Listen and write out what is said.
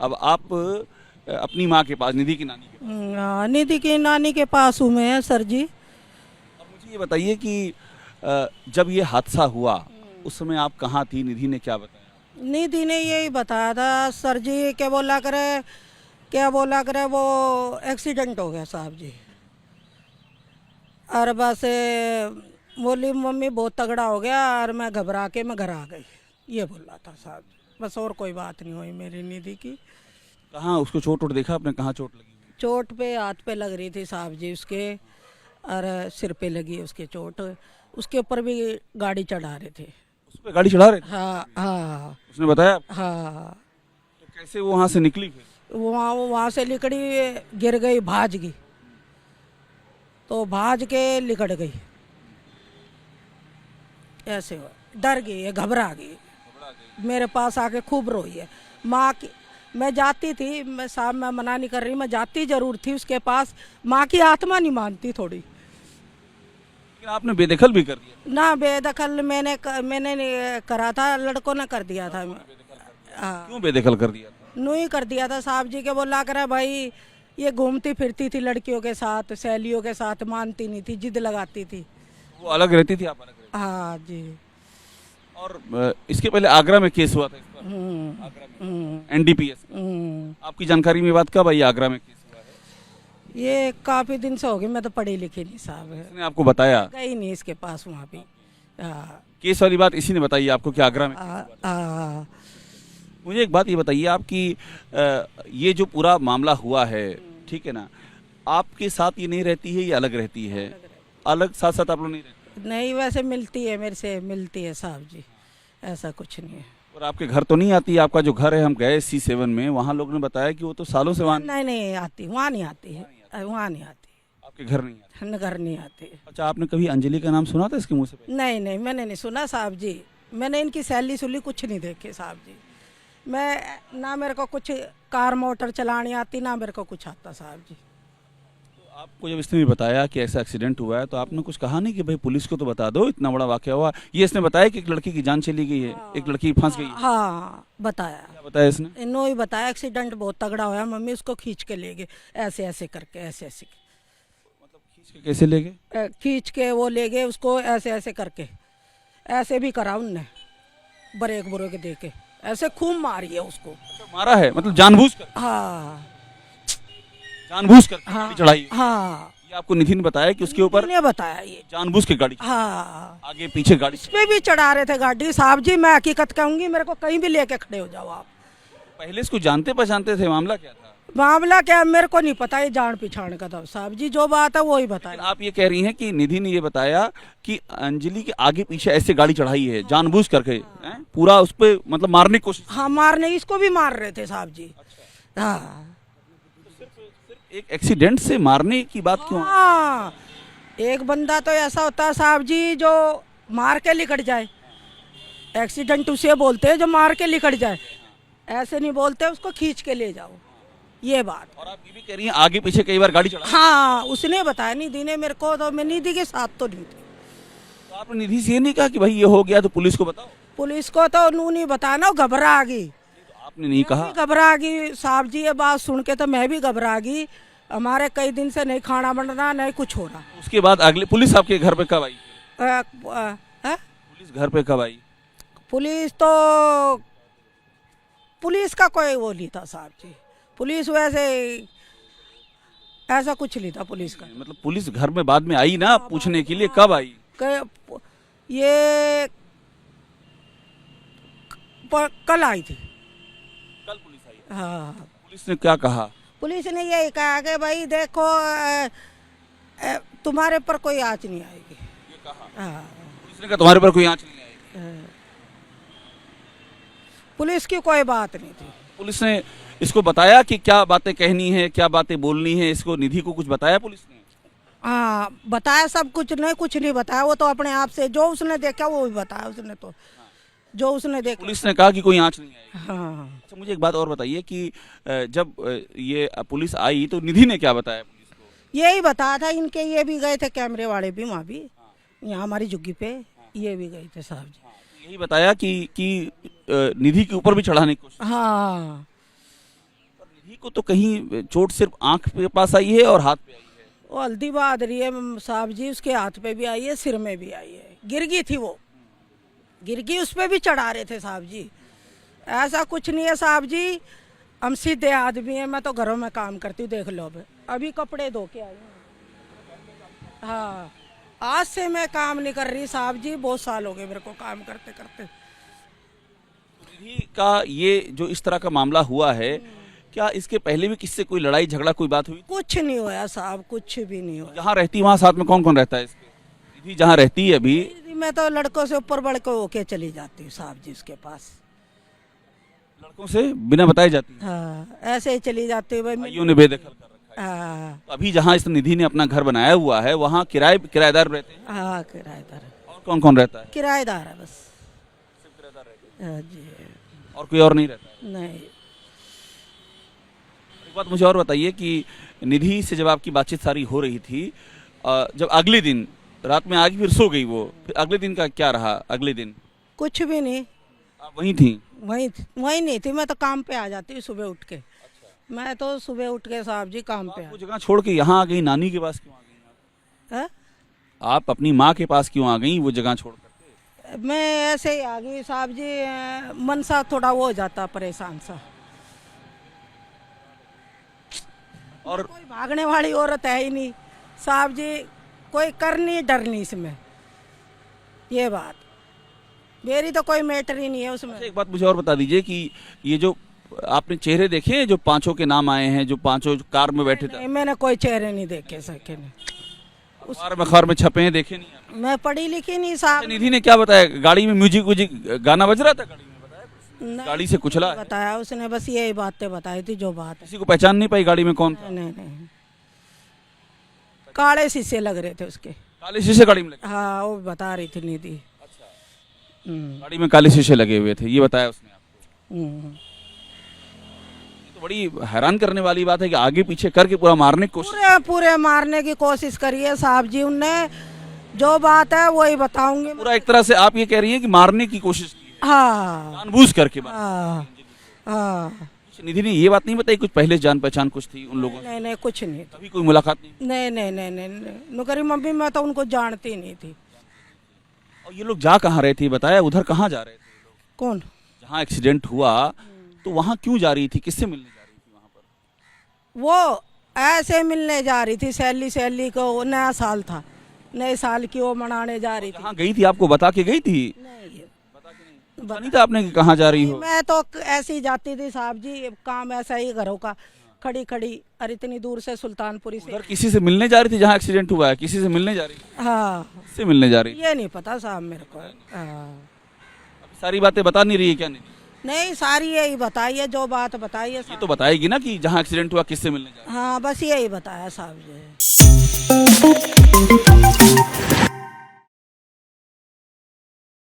अब आप अपनी माँ के पास, निधि की नानी के पास, निधि की नानी के पास हूँ मैं सर जी। अब मुझे ये बताइए कि जब ये हादसा हुआ उस समय आप कहाँ थी, निधि ने क्या बताया? निधि ने यही बताया था सर जी, क्या बोला करे वो एक्सीडेंट हो गया साहब जी। और बस बोली मम्मी बहुत तगड़ा हो गया और मैं घबरा के मैं घर आ गई, ये बोल रहा था साहब जी। बस और कोई बात नहीं हुई मेरी निधि की। कहाँ उसको चोट वोट देखा आपने, कहाँ चोट लगी हुई? चोट पे हाथ पे लग रही थी साहब जी उसके, और सिर पे लगी उसके चोट। उसके ऊपर भी गाड़ी चढ़ा रहे थे। उस पर गाड़ी चढ़ा रहे थे? हाँ हाँ उसने बताया आपको? हाँ। तो कैसे वो वहाँ से निकली फिर? वहाँ से लिकड़ी, गिर गई, भाज गई, तो भाज के लिकड़ गई। ऐसे हुआ, डर गई है, घबरा गई, मेरे पास आके खूब रोई है। माँ की, मैं जाती थी, मैं साहब मैं मना नहीं कर रही, मैं जाती जरूर थी उसके पास, माँ की आत्मा नहीं मानती थोड़ी। लेकिन आपने बेदखल भी कर दिया। ना बेदखल मैंने नहीं करा था, लड़कों ने कर दिया था। हाँ, क्यों बेदखल कर दिया था? नू ही कर दिया था साहब जी के, बोला करे भाई ये घूमती फिरती थी लड़कियों के साथ, सहेलियों के साथ, मानती नहीं थी, जिद लगाती थी। वो अलग रहती थी, आप अलग रहती हाँ जी। थी। और इसके पहले आगरा में केस हुआ था इस पर, आगरा में एनडीपीएस। आपकी जानकारी में बात कब आई आगरा में केस हुआ है? ये काफ़ी दिन से हो गए, मैं तो पढ़ी लिखी नहीं साहब है, इसने आपको बताया? गई नहीं इसके पास वहाँ भी। हाँ केस वाली बात इसी ने बताई आपको कि आगरा में केस हुआ था? हाँ। मुझे एक बात ये बताइए आपकी, ये जो पूरा मामला हुआ है, ठीक है ना, आपके साथ ये नहीं रहती है, ये अलग रहती है? अलग साथ साथ आप लोग नहीं रहते? नहीं, वैसे मिलती है, मेरे से मिलती है साहब जी, ऐसा कुछ नहीं है। और आपके घर तो नहीं आती? आपका जो घर है, हम गए C7 में, वहाँ लोग ने बताया कि वो तो सालों से वहाँ नहीं नहीं आती, वहाँ नहीं आती है, वहाँ नहीं आती, आपके घर नहीं आती। घर नहीं आती। अच्छा, आपने कभी अंजलि का नाम सुना था इसके मुंह से पहले? नहीं नहीं, मैंने नहीं सुना साहब जी, मैंने इनकी सैली सुली कुछ नहीं देखी साहब जी। मैं ना, मेरे को कुछ कार मोटर चलानी आती, ना मेरे को कुछ आता साहब जी। तो आपको जब इसने भी बताया कि ऐसा एक्सीडेंट हुआ है, तो आपने कुछ कहा नहीं कि भाई पुलिस को तो बता दो, इतना बड़ा वाकया हुआ? ये इसने बताया कि एक लड़की की जान चली गई है, एक लड़की फंस गई है? हाँ बताया, क्या बताया इसने? इन्हों ही बताया एक्सीडेंट बहुत तगड़ा हुआ मम्मी, उसको खींच के ले गए, ऐसे ऐसे करके, ऐसे ऐसे मतलब खींच के कैसे ले गए? खींच के वो ले गए उसको, ऐसे ऐसे करके, ऐसे भी करा उनने, ब्रेक ब्रेक दे के ऐसे खूब मारी है उसको। अच्छा, मारा है मतलब जानबूझ कर? हाँ जानबूझ कर हाँ गाड़ी चढ़ाई? हाँ, ये आपको निधि ने बताया कि उसके ऊपर ने बताया ये। जानबूझ के गाड़ी, हाँ, आगे पीछे गाड़ी इस पे भी चढ़ा रहे थे गाड़ी साहब जी, मैं हकीकत कहूंगी, मेरे को कहीं भी लेके खड़े हो जाओ आप। पहले इसको जानते पहचानते थे? मामला क्या था? मामला क्या मेरे को नहीं पता, ये जान पहचान का था साहब जी, जो बात है वो ही बताया। आप ये कह रही हैं कि निधि ने ये बताया कि अंजलि के आगे पीछे ऐसे गाड़ी चढ़ाई है जानबूझ करके, हैं? पूरा उस पे मतलब मारने की कोशिश? हाँ, मारने, इसको भी मार रहे थे साहब जी। हाँ एक एक्सीडेंट से मारने की बात क्यों? हाँ, एक बंदा तो ऐसा होता है साहब जी जो मार के लिकट जाए, एक्सीडेंट उसे बोलते हैं जो मार के लिकट जाए, ऐसे नहीं बोलते उसको खींच के ले जाओ, ये बात। और आप ये भी कह रही हैं आगे पीछे कई बार गाड़ी चढ़ा? हाँ, उसने बताया, निधि ने मेरे को, तो मैं निधि के साथ तो नहीं थी। तो आपने निधि से ये नहीं कहा कि भाई ये हो गया तो पुलिस को बताओ? पुलिस को तो नू नहीं बताया ना, घबरा गई, तो आपने नहीं कहा? घबरा गई साहब जी, ये बात सुन के तो मैं भी घबरा गई। हमारे कई दिन से नहीं खाना बन रहा, नहीं कुछ हो रहा। उसके बाद अगले पुलिस आपके घर पे कब आई? पुलिस पुलिस घर पे कब आई? पुलिस तो, पुलिस का कोई वो नहीं था साहब जी, पुलिस वैसे ऐसा कुछ नहीं था पुलिस का। मतलब पुलिस घर में बाद में आई ना पूछने के लिए, कब आई? ये कल आई थी। कल पुलिस आई? हाँ, पुलिस ने क्या कहा? पुलिस ने यही कहा कि भाई देखो तुम्हारे पर कोई आँच नहीं आएगी। ये कहा? हाँ, पुलिस ने कहा तुम्हारे पर कोई आँच नहीं आएगी? पुलिस की कोई बात नहीं थी। पुलिस ने इसको बताया कि क्या बातें कहनी है, क्या बातें बोलनी है, इसको निधि को कुछ बताया पुलिस ने? हाँ, बताया सब कुछ, नहीं कुछ नहीं बताया, वो तो अपने आप से जो उसने देखा वो भी बताया उसने, तो जो उसने देखा। पुलिस ने कहा कि कोई आँच नहीं आएगी? हाँ, अच्छा, मुझे एक बात और बताइए कि जब ये पुलिस आई तो निधि ने क्या बताया पुलिस को? यही बताया था इनके, ये भी गए थे कैमरे वाले भी वहाँ भी, यहाँ हमारी झुग्गी पे, ये भी गए थे साहब जी। यही बताया कि निधि के ऊपर भी चढ़ाने की कोशिश? हाँ, निधि को तो कहीं चोट सिर्फ आंख के पास आई है और हाथ पे आई है। वो हल्दी बहाद रही है साहब जी, उसके हाथ पे भी आई है, सिर में भी आई है, गिर गई थी वो, गिर गई, उस पे भी चढ़ा रहे थे साहब जी। ऐसा कुछ नहीं है साहब जी, हम सीधे आदमी हैं, मैं तो घरों में काम करती हूँ, देख लो अभी कपड़े धो के आई हूँ। हाँ, आज से मैं काम नहीं कर रही साहब जी, बहुत साल हो गए मेरे को काम करते करते। निधि का ये जो इस तरह का मामला हुआ है, क्या इसके पहले भी किससे कोई लड़ाई झगड़ा कोई बात हुई? कुछ नहीं हुआ साहब, कुछ भी नहीं हुआ। जहाँ रहती वहाँ साथ में कौन कौन रहता है इसके? निधि जहाँ रहती है अभी, मैं तो लड़कों से ऊपर बढ़ के होके चली जाती हूँ साहब जी उसके पास। लड़कों से बिना बताए जाती है? हाँ, ऐसे ही चली जाती हूँ भाई। भाइयों ने बेदखल कर रखा है। हाँ तो अभी जहाँ इस निधि ने अपना घर बनाया हुआ है वहाँ किराएदार रहते हैं? हाँ, किराएदार है। और कौन कौन रहता है? किराएदार है बस। सिर्फ किराएदार रहते हैं? हाँ जी। और कोई और नहीं रहता है? नहीं। एक बात मुझे और बताइए कि निधि से जब आपकी बातचीत सारी हो रही थी, जब अगले दिन रात में आके फिर सो गई वो, फिर अगले दिन का क्या रहा? अगले दिन कुछ भी नहीं, आप वहीं थी? वहीं नहीं थी, मैं तो काम पे आ जाती हूँ सुबह उठ के। मैं तो सुबह उठ के साहब जी काम पे वो जगह छोड़ के यहाँ आ गई, नानी के पास क्यों आ गई? हाँ? आप अपनी माँ के पास क्यों आ गई वो जगह छोड़ करके? मैं ऐसे ही आ गई साहब जी, मन सा थोड़ा वो हो जाता, परेशान सा। और कोई भागने वाली औरत है ही नहीं साहब जी, कोई करनी डरनी इसमें, ये बात मेरी तो कोई मैटर ही नहीं है उसमें। एक बात मुझे और बता दीजिए कि ये जो आपने चेहरे देखे हैं, जो पांचों के नाम आए हैं, जो पांचों कार में बैठे थे, नहीं, मैंने कोई चेहरे नहीं देखे सके नहीं, अखबार में छपे हैं, देखे नहीं आपने? मैं पढ़ी लिखी नहीं साहब। निधि ने क्या बताया? गाड़ी में म्यूजिक गाना बज रहा था गाड़ी में, बताया कुछ? नहीं, गाड़ी से कुचला है? बताया उसने, बस यही बातें बताई थी जो बात है। किसी को पहचान नहीं पाई गाड़ी में कौन था? नहीं नहीं, काले शीशे लग रहे थे उसके। काले शीशे गाड़ी में लगे? हाँ, वो बता रही थी निधि। गाड़ी में काले शीशे लगे हुए थे, ये बताया उसने आपको? हम्म। ये तो बड़ी हैरान करने वाली बात है कि आगे पीछे करके पूरा मारने की कोशिश। पूरे पूरे मारने की कोशिश करी है साहब जी उनने, जो बात है वही बताऊंगी। पूरा एक तरह से आप ये कह रही हैं कि मारने की कोशिश की है, हाँ जानबूझ करके हाँ हाँ। निधि ने ये बात नहीं बताई कुछ पहले जान पहचान कुछ थी उन लोगों से? नहीं नहीं, कुछ नहीं। कभी कोई मुलाकात नहीं? नहीं नहीं नहीं नहीं, नहीं। नुकरी मम्मी, मैं तो उनको जानती नहीं थी। और ये लोग जा कहाँ रहे थे बताया? उधर कहाँ जा रहे थे ये लोग? कौन? जहाँ एक्सीडेंट हुआ तो वहाँ क्यों जा रही थी, किससे मिलने जा रही थी वहाँ पर? वो ऐसे मिलने जा रही थी, सहेली को, नया साल था, नए साल की वो मनाने जा रही थी। कहाँ गई थी? आपको बता के गई थी? नहीं, पता नहीं था आपने कि कहाँ जा रही हो? मैं तो ऐसे ही जाती थी साहब जी, काम ऐसा ही घरों का, खड़ी खड़ी, और इतनी दूर से सुल्तानपुरी से। उधर किसी से मिलने जा रही थी जहाँ एक्सीडेंट हुआ है? किसी से मिलने जा रही थी? हाँ, किससे मिलने जा रही थी? ये नहीं पता साहब मेरे को। हाँ। अभी सारी बातें बता नहीं रही है क्या? नहीं, सारी यही बताइए, जो बात बताइए ये तो बताएगी ना कि जहाँ एक्सीडेंट हुआ किससे मिलने जा रही हाँ, बस यही बताया साहब जी।